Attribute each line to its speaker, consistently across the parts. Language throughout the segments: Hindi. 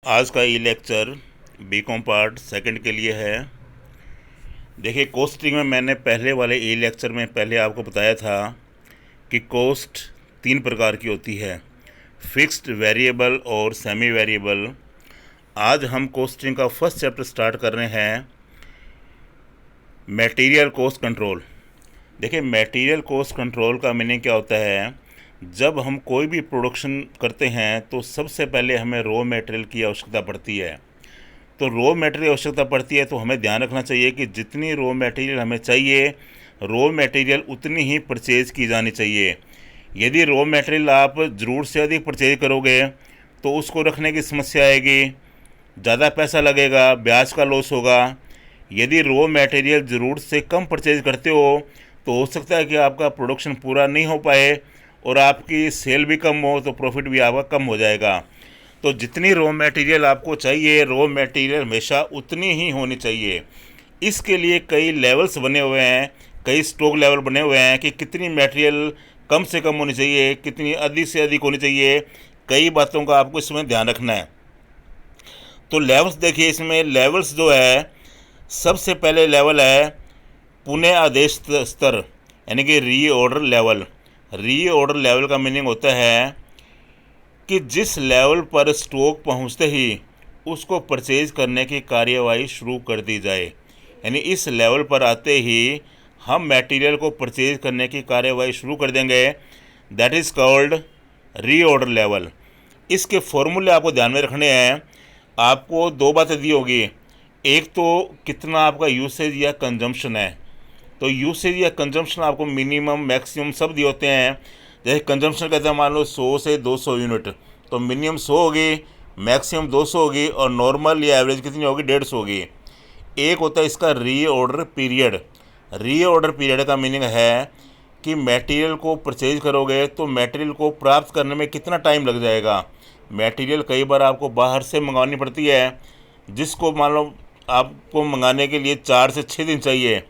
Speaker 1: आज का ये लेक्चर बीकॉम पार्ट सेकंड के लिए है। देखिए, कोस्टिंग में मैंने पहले वाले ई लेक्चर में पहले आपको बताया था कि कोस्ट तीन प्रकार की होती है, फिक्स्ड, वेरिएबल और सेमी वेरिएबल। आज हम कोस्टिंग का फर्स्ट चैप्टर स्टार्ट कर रहे हैं, मटेरियल कॉस्ट कंट्रोल। देखिए, मटेरियल कॉस्ट कंट्रोल का मीनिंग क्या होता है। जब हम कोई भी प्रोडक्शन करते हैं तो सबसे पहले हमें रॉ मटेरियल की आवश्यकता पड़ती है। तो रॉ मटेरियल आवश्यकता पड़ती है तो हमें ध्यान रखना चाहिए कि जितनी रॉ मटेरियल हमें चाहिए, रॉ मटेरियल उतनी ही परचेज़ की जानी चाहिए। यदि रॉ मटेरियल आप ज़रूरत से अधिक परचेज करोगे तो उसको रखने की समस्या आएगी, ज़्यादा पैसा लगेगा, ब्याज का लॉस होगा। यदि रॉ मटेरियल ज़रूरत से कम परचेज करते हो तो हो सकता है कि आपका प्रोडक्शन पूरा नहीं हो पाए और आपकी सेल भी कम हो तो प्रॉफिट भी आपका कम हो जाएगा। तो जितनी रॉ मटेरियल आपको चाहिए, रॉ मटेरियल हमेशा उतनी ही होनी चाहिए। इसके लिए कई लेवल्स बने हुए हैं, कई स्टॉक लेवल बने हुए हैं कि कितनी मटेरियल कम से कम होनी चाहिए, कितनी अधिक से अधिक होनी चाहिए। कई बातों का आपको इसमें ध्यान रखना है। तो लेवल्स देखिए, इसमें लेवल्स जो है, सबसे पहले लेवल है पुणे आदेश स्तर, यानी कि रीऑर्डर लेवल। रीऑर्डर लेवल का मीनिंग होता है कि जिस लेवल पर स्टॉक पहुंचते ही उसको परचेज करने की कार्यवाही शुरू कर दी जाए, यानी इस लेवल पर आते ही हम मटेरियल को परचेज करने की कार्यवाही शुरू कर देंगे। That is called reorder level. इसके फॉर्मूले आपको ध्यान में रखने हैं। आपको दो बातें दी होगी, एक तो कितना आपका यूसेज या कंजम्पशन है। तो यूसेज या कंजम्पशन आपको मिनिमम, मैक्सिमम सब दिए होते हैं। जैसे कंजम्पशन कहते हैं, मान लो 100 से 200 यूनिट, तो मिनिमम 100 होगी, मैक्सिमम 200 होगी और नॉर्मल या एवरेज कितनी होगी, 150 होगी। एक होता है इसका रीऑर्डर पीरियड। रीऑर्डर पीरियड का मीनिंग है कि मटेरियल को परचेज करोगे तो मटेरियल को प्राप्त करने में कितना टाइम लग जाएगा। मटेरियल कई बार आपको बाहर से मंगवानी पड़ती है, जिसको मान लो आपको मंगाने के लिए 4 से 6 दिन चाहिए,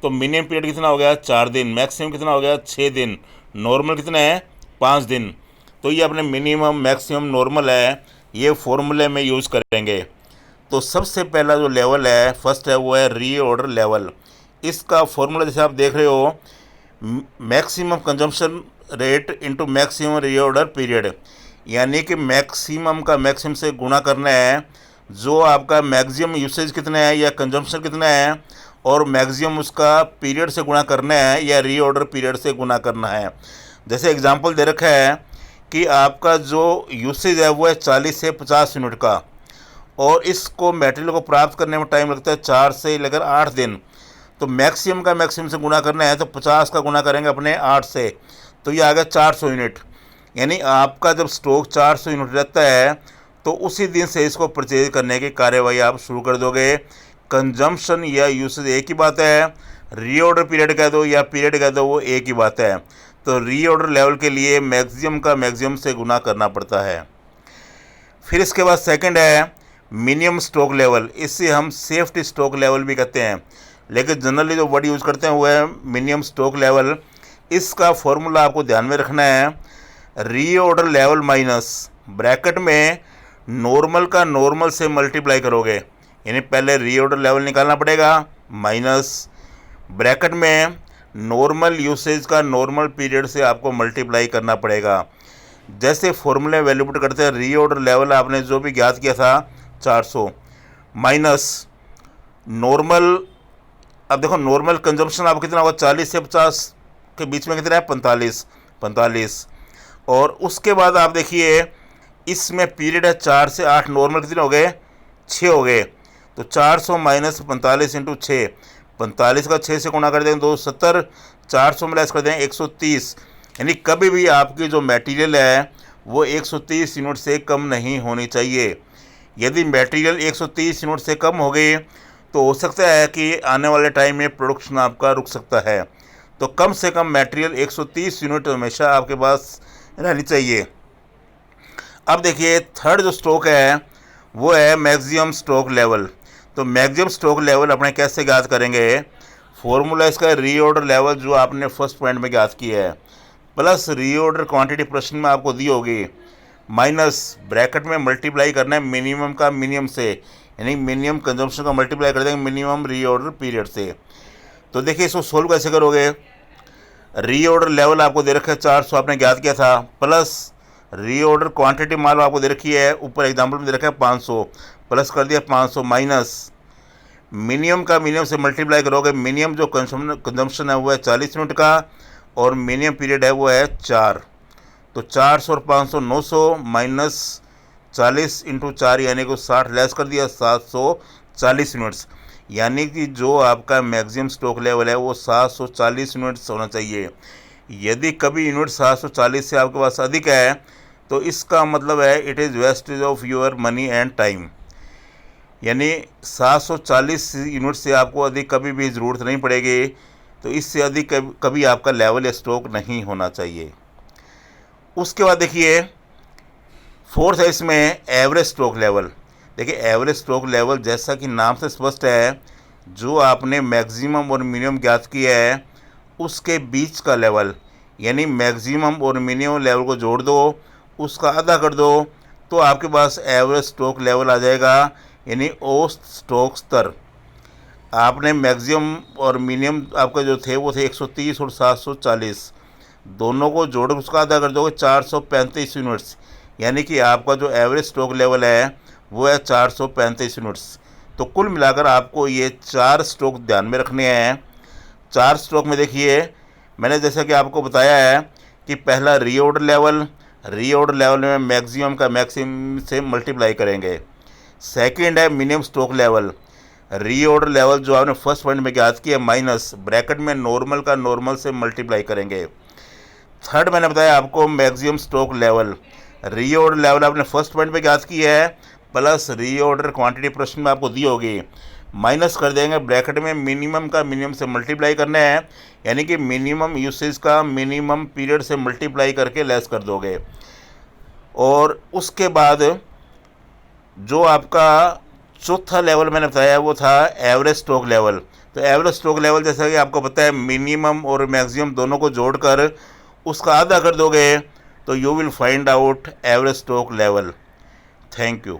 Speaker 1: तो मिनिमम पीरियड कितना हो गया, 4 दिन। मैक्सिमम कितना हो गया, 6 दिन। नॉर्मल कितना है, 5 दिन। तो ये अपने मिनिमम, मैक्सिमम, नॉर्मल है, ये फॉर्मूले में यूज़ करेंगे। तो सबसे पहला जो लेवल है, फर्स्ट है, वो है रीऑर्डर लेवल। इसका फॉर्मूला जैसे आप देख रहे हो, maximum consumption rate into maximum reorder period, यानी कि मैक्सिमम का मैक्सिमम से गुणा करना है। जो आपका मैक्सिमम यूसेज कितना है या कंजम्पशन कितना है, और मैक्सिमम उसका पीरियड से गुणा करना है या रीऑर्डर पीरियड से गुणा करना है। जैसे एग्जांपल दे रखा है कि आपका जो यूसेज है वो है 40 से 50 यूनिट का, और इसको मटेरियल को प्राप्त करने में टाइम लगता है 4 से लेकर 8 दिन। तो मैक्सिमम का मैक्सिमम से गुणा करना है, तो 50 का गुणा करेंगे अपने 8 से, तो ये आ गया 400 यूनिट। यानी आपका जब स्टॉक 400 यूनिट रहता है तो उसी दिन से इसको परचेज करने की कार्यवाही आप शुरू कर दोगे। कंजम्पशन या यूसेज एक ही बात है, रीऑर्डर पीरियड कह दो या पीरियड कह दो, वो एक ही बात है। तो रीऑर्डर लेवल के लिए मैक्सिमम का मैक्सिमम से गुना करना पड़ता है। फिर इसके बाद सेकंड है मिनिमम स्टॉक लेवल। इससे हम सेफ्टी स्टॉक लेवल भी कहते हैं, लेकिन जनरली जो वर्ड यूज़ करते हैं वो है मिनिमम स्टॉक लेवल। इसका फॉर्मूला आपको ध्यान में रखना है, रीऑर्डर लेवल माइनस ब्रैकेट में नॉर्मल का नॉर्मल से मल्टीप्लाई करोगे, यानी पहले रीऑर्डर लेवल निकालना पड़ेगा, माइनस ब्रैकेट में नॉर्मल यूसेज का नॉर्मल पीरियड से आपको मल्टीप्लाई करना पड़ेगा। जैसे फॉर्मूले वैल्यू पुट करते हैं, रीऑर्डर लेवल आपने जो भी ज्ञात किया था 400 माइनस नॉर्मल। अब देखो, नॉर्मल कंजम्पशन आपको कितना होगा, 40 से 50 के बीच में कितना है, 45। और उसके बाद आप देखिए, इसमें पीरियड है 4 से 8, नॉर्मल कितने हो गए, 6 हो गए। तो 400 माइनस 45 इंटू 6, 45 का 6 से गुणा कर देंगे 270, 400 में लेस कर देंगे 130। यानी कभी भी आपकी जो मटेरियल है वो 130 यूनिट से कम नहीं होनी चाहिए। यदि मटेरियल 130 यूनिट से कम हो गई तो हो सकता है कि आने वाले टाइम में प्रोडक्शन आपका रुक सकता है। तो कम से कम मटेरियल 130 यूनिट हमेशा आपके पास रहनी चाहिए। अब देखिए, थर्ड जो स्टॉक है वो है मैक्सिमम स्टॉक लेवल। तो मैक्सिमम स्टॉक लेवल अपने कैसे ज्ञात करेंगे, फॉर्मूला इसका रीऑर्डर लेवल जो आपने फर्स्ट पॉइंट में ज्ञात किया है, प्लस रीऑर्डर क्वांटिटी प्रश्न में आपको दी होगी, माइनस ब्रैकेट में मल्टीप्लाई करना है मिनिमम का मिनिमम से, यानी मिनिमम कंजम्पशन का मल्टीप्लाई कर देंगे मिनिमम रीऑर्डर पीरियड से। तो देखिए इसको सोल्व कैसे करोगे। रीऑर्डर लेवल आपको दे रखा है 400, आपने ज्ञात किया था, प्लस रीऑर्डर क्वांटिटी माल आपको दे रखी है, ऊपर एग्जाम्पल में दे रखा है 500, प्लस कर दिया 500 माइनस मिनिमम का मिनिमम से मल्टीप्लाई करोगे। मिनिमम जो कंजम्पशन है वो है 40 यूनिट का और मिनिमम पीरियड है वो है 4। तो 400 और 500 900 माइनस 40 इंटू 4 यानी कि 60 लेस कर दिया 740 यूनिट्स, यानी कि जो आपका मैक्सिमम स्टॉक लेवल है वो 740 यूनिट्स होना चाहिए। यदि कभी यूनिट 740 से आपके पास अधिक है तो इसका मतलब है it is wastage of your money and time, यानी 740 यूनिट से आपको अधिक कभी भी ज़रूरत नहीं पड़ेगी। तो इससे अधिक कभी आपका लेवल या स्टॉक नहीं होना चाहिए। उसके बाद देखिए फोर्थ है इसमें एवरेज स्टॉक लेवल। देखिए एवरेज स्टॉक लेवल जैसा कि नाम से स्पष्ट है, जो आपने मैक्सिमम और मिनिमम ज्ञात किया है उसके बीच का लेवल, यानी मैक्सिमम और मिनिमम लेवल को जोड़ दो, उसका आधा कर दो, तो आपके पास एवरेज स्टॉक लेवल आ जाएगा, यानी औसत स्टॉक स्तर। आपने मैक्सिमम और मिनिमम आपके जो थे वो थे 130 और 740, दोनों को जोड़ उसका आधा कर दोगे 435 यूनिट्स, यानी कि आपका जो एवरेज स्टॉक लेवल है वो है 435 यूनिट्स। तो कुल मिलाकर आपको ये 4 स्टॉक ध्यान में रखने हैं। 4 स्टॉक में देखिए मैंने जैसा कि आपको बताया है कि पहला रीऑर्डर लेवल में मैक्सिमम का मैक्सिमम से मल्टीप्लाई करेंगे। सेकंड है minimum stock level, reorder level जो आपने फर्स्ट पॉइंट में ज्ञात किया माइनस ब्रैकेट में नॉर्मल का नॉर्मल से मल्टीप्लाई करेंगे। थर्ड मैंने बताया आपको maximum stock level, reorder level आपने फर्स्ट पॉइंट पे ज्ञात किया है, प्लस रीऑर्डर क्वांटिटी प्रश्न में आपको दी होगी, माइनस कर देंगे ब्रैकेट में मिनिमम का मिनिमम से मल्टीप्लाई करना है, यानी कि मिनिमम यूसेज का मिनिमम पीरियड से मल्टीप्लाई करके लेस कर दोगे। और उसके बाद जो आपका चौथा लेवल मैंने बताया वो था एवरेज स्टॉक लेवल। तो एवरेज स्टॉक लेवल जैसा कि आपको पता है मिनिमम और मैक्सिमम दोनों को जोड़कर उसका आधा कर दोगे तो you will find out average stock level. Thank you.